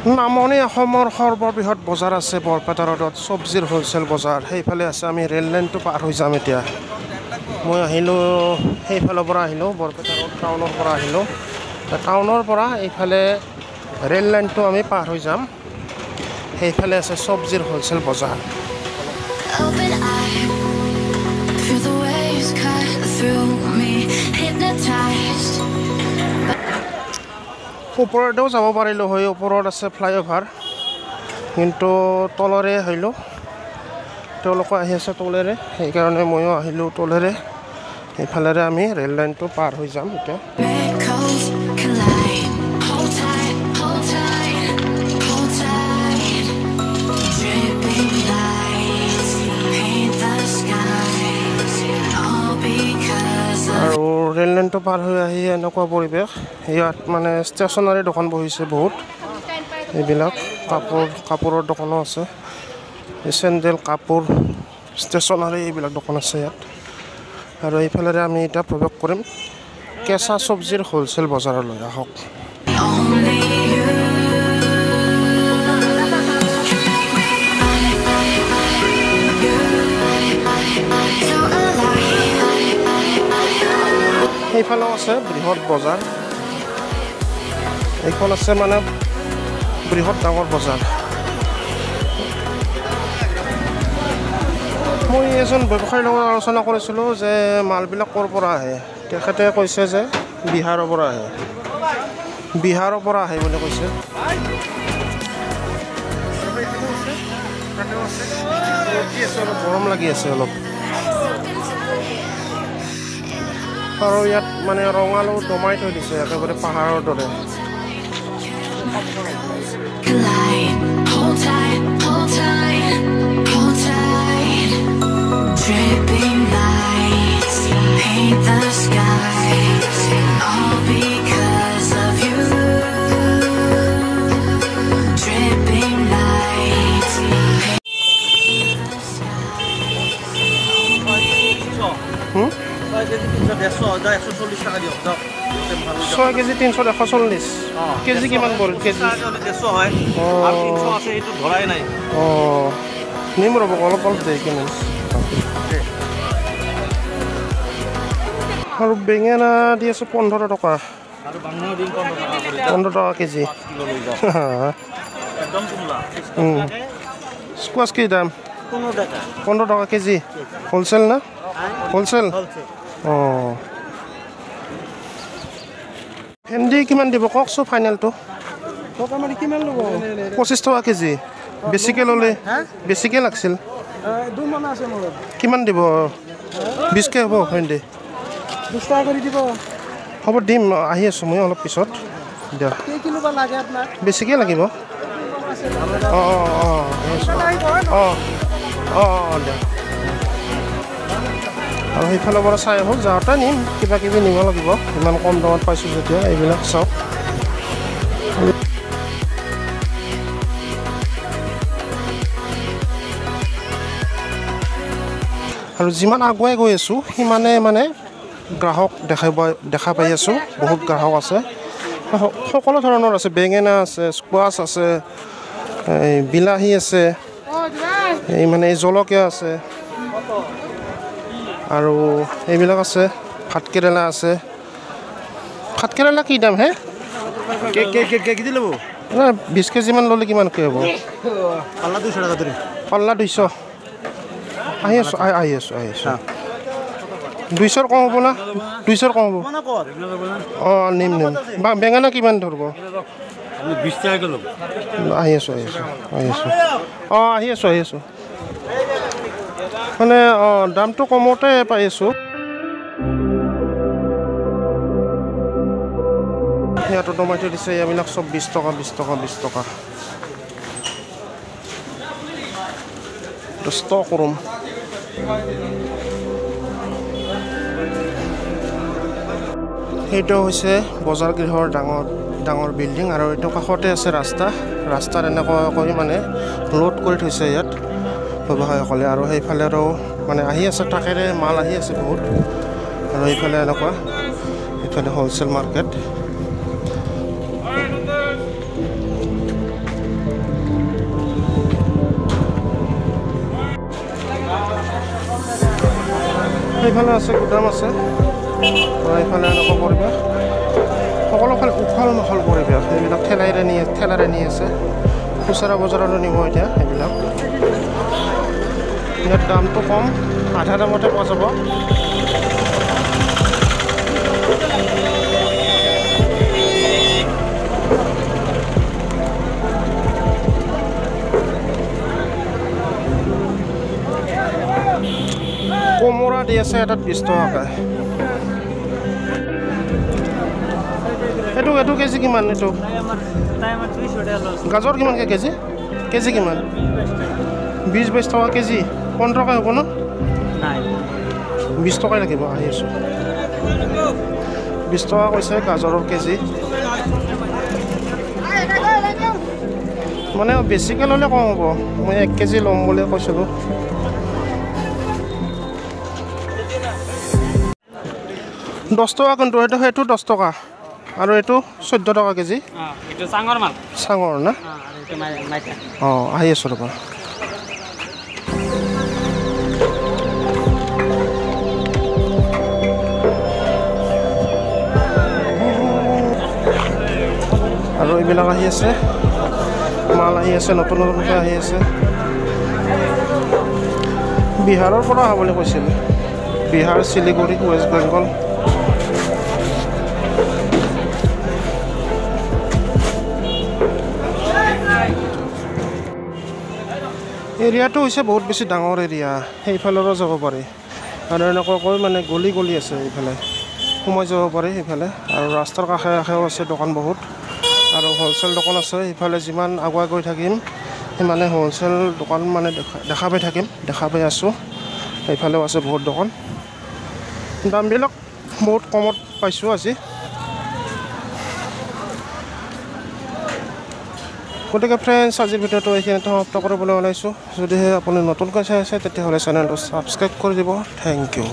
নামনি অসমৰ সৰ্ববৃহৎ বজাৰ আছে বৰপেটা ৰোডত চব্জিৰ হোলচেল বজাৰ সেইফালে আছে আমি ৰেল লাইনটো পাৰ হৈ যাম এতিয়া মই আহিলোঁ সেইফালৰ পৰা আহিলোঁ বৰপেটা ৰোড টাউনৰ পৰা আহিলোঁ টাউনৰ পৰা এইফালে ৰেল লাইনটো আমি পাৰ হৈ যাম সেইফালে আছে চব্জিৰ হোলচেল বজাৰ ওপৰতেও যাব পাৰিলোঁ হয় ওপৰত আছে ফ্লাইঅভাৰ কিন্তু তলৰে আহিলোঁ তেওঁলোকো আহি আছে তলেৰে সেইকাৰণে ময়ো আহিলোঁ তলেৰে এইফালেৰে আমি ৰেল লাইনটো পাৰ হৈ যাম এতিয়া আৰু ৰেল লাইনটো পাৰ হৈ আহি এনেকুৱা পৰিৱেশ ইয়াত মানে ষ্টেচনাৰী দোকান বহিছে বহুত এইবিলাক কাপোৰৰ দোকানো আছে চেণ্ডেল কাপোৰ ষ্টেচনাৰী এইবিলাক দোকান আছে ইয়াত আৰু এইফালেৰে আমি এতিয়া প্ৰৱেশ কৰিম কেঁচা চব্জিৰ হোলচেল বজাৰলৈ আহক সেইফালেও আছে বৃহৎ বজাৰ এইখন আছে মানে বৃহৎ ডাঙৰ বজাৰ মই এজন ব্যৱসায়ীৰ লগত আলোচনা কৰিছিলোঁ যে মালবিলাক ক'ৰ পৰা আহে তেখেতে কৈছে যে বিহাৰৰ পৰা আহে বুলি কৈছে অলপ গৰম লাগি আছে অলপ আৰু ইয়াত মানে ৰঙালাও দমাই থৈ দিছে একেবাৰে পাহাৰৰ দৰে ছয় কেজি 340 কেজি কিমান পৰে কেজি নিম ৰ'ব অলপ দেই কিনে আৰু বেঙেনা দি আছোঁ 15 টকা 15 টকা কেজি স্কোৱাচ কি দাম 15 টকা কেজি হোলচেল না হোলচেল অঁ ভেন্দি কিমান দিব কওকচোন ফাইনেলটো কিমান ল'ব 25 টকা কেজি বেছিকৈ ল'লে বেছিকৈ লাগিছিল কিমান দিব 20কৈ হ'ব ভেন্দি 20 টকা কৰি দিব হ'ব দিম আহি আছোঁ মই অলপ পিছত দিয়া বেছিকৈ লাগিব দিয়া আৰু সেইফালৰ পৰা চাই আহোঁ যাওঁতে নিম কিবা কিবি নিব লাগিব ইমান কম দামত পাইছোঁ যেতিয়া এইবিলাক চাওক আৰু যিমান আগুৱাই গৈ আছোঁ সিমানে মানে গ্ৰাহক দেখা পাই আছোঁ বহুত গ্ৰাহক আছে সকলো ধৰণৰ আছে বেঙেনা আছে স্কোৱাচ আছে বিলাহী আছে এই মানে জলকীয়া আছে আৰু এইবিলাক আছে ভাতকেৰেলা আছে ভাতকেৰেলা কি দাম হে কেজি ল'ব 20 কেজিমান ল'লে কিমানকৈ হ'ব পাল্লা 200 আহি আছোঁ 200 কম হ'ব না 200 কম হ'ব অঁ নিম বেঙেনা কিমান ধৰিব 20 টকাকৈ ল'ব আহি আছোঁ অঁ আহি আছোঁ মানে দামটো কমতে পাই আছোঁ ইয়াতো দমাই থৈ দিছে এইবিলাক চব 20 টকা ষ্টক ৰুম সেইটো হৈছে বজাৰ গৃহৰ ডাঙৰ বিল্ডিং আৰু এইটো কাষতে আছে ৰাস্তাত এনেকুৱাকৈ মানে লোড কৰি থৈছে ইয়াত ব্যৱসায়ীসকলে আৰু সেইফালে আৰু মানে আহি আছে ট্ৰাকেৰে মাল আহি আছে বহুত আৰু এইফালে এনেকুৱা এইফালে হোলচেল মাৰ্কেট এইফালে আছে গুদাম আছে এইফালে এনেকুৱা পৰিৱেশ সকলোফালে উখল মাখল পৰিৱেশ এইবিলাক ঠেলাৰে নি আছে খুচৰা বজাৰলৈ নিব এতিয়া এইবিলাক ইয়াত দামটো কম আধা দামতে পোৱা যাব কোমোৰা দি আছে এটাত 20 টকাকৈ এইটো কেজি কিমান এইটো গাজৰ কিমানকৈ কেজি কিমান 20-22 টকা কেজি 15 টকা হ'ব ন 20 টকাই লাগিব আহি আছোঁ 20 টকা কৈছে গাজৰৰ কেজি মানে বেছিকৈ ল'লে কম হ'ব মই 1 কেজি ল'ম বুলি কৈছিলোঁ দহ টকা কিন্তু সেইটো 10 টকা আৰু এইটো 14 টকা কেজি চাঙৰ না অঁ আহি আছোঁ ৰ'বা আৰু এইবিলাক আহি আছে মাল আহি আছে নতুনকৈ আহি আছে বিহাৰৰ পৰা অহা বুলি কৈছিল বিহাৰ শিলিগুৰি ৱেষ্ট বেংগল এৰিয়াটো হৈছে বহুত বেছি ডাঙৰ এৰিয়া সেইফালৰো যাব পাৰি আৰু এনেকুৱাকৈ মানে গলি আছে এইফালে সোমাই যাব পাৰি সেইফালে আৰু ৰাস্তাৰ কাষে কাষেও আছে দোকান বহুত আৰু হ'লচেল দোকান আছে ইফালে যিমান আগুৱাই গৈ থাকিম সিমানে হ'লচেল দোকান মানে দেখা পাই আছোঁ এইফালেও আছে বহুত দোকান দামবিলাক বহুত কমত পাইছোঁ আজি গতিকে ফ্ৰেণ্ডছ আজিৰ ভিডিঅ'টো এইখিনিতে সমাপ্ত কৰিবলৈ ওলাইছোঁ যদিহে আপুনি নতুনকৈ চাই আছে তেতিয়াহ'লে চেনেলটো ছাবস্ক্ৰাইব কৰি দিব থেংক ইউ